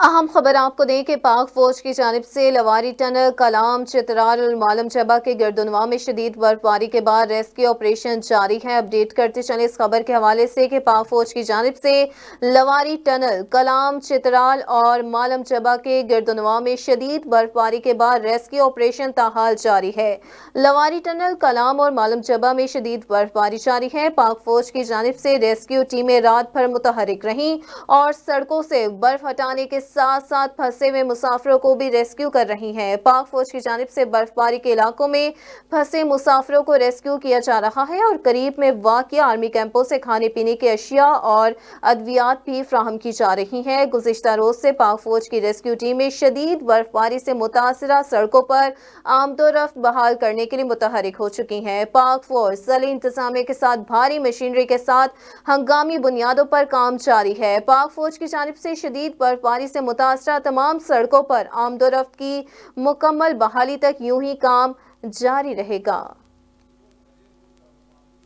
اہم خبر آپ کو دیں کہ پاک فوج کی جانب سے لواری ٹنل، کلام، چترال اور مالم چبا کے گردنواں میں شدید برفباری کے بعد ریسکیو آپریشن جاری ہے۔ اپڈیٹ کرتے چلیں اس خبر کے حوالے سے کہ پاک فوج کی جانب سے لواری ٹنل، کلام، چترال اور مالم چبا کے گردنواں میں شدید برفباری کے بعد ریسکیو آپریشن تاحال جاری ہے۔ لواری ٹنل، کلام اور مالم چبا میں شدید برفباری جاری ہے۔ پاک فوج کی جانب سے ریسکیو ٹیمیں رات بھر متحرک رہیں اور سڑکوں سے برف ہٹانے کے ساتھ ساتھ پھنسے ہوئے مسافروں کو بھی ریسکیو کر رہی ہیں۔ پاک فوج کی جانب سے برفباری کے علاقوں میں پھنسے مسافروں کو ریسکیو کیا جا رہا ہے اور قریب میں واقع آرمی کیمپوں سے کھانے پینے کی اشیاء اور ادویات بھی فراہم کی جا رہی ہیں۔ گزشتہ روز سے پاک فوج کی ریسکیو ٹیمیں شدید برفباری سے متاثرہ سڑکوں پر آمد و رفت بحال کرنے کے لیے متحرک ہو چکی ہیں۔ پاک فوج ذیلی انتظامیہ کے ساتھ بھاری مشینری کے ساتھ ہنگامی بنیادوں پر کام جاری ہے۔ پاک فوج کی جانب سے شدید برفباری سے متاثرہ تمام سڑکوں پر آمد و رفت کی مکمل بحالی تک یوں ہی کام جاری رہے گا۔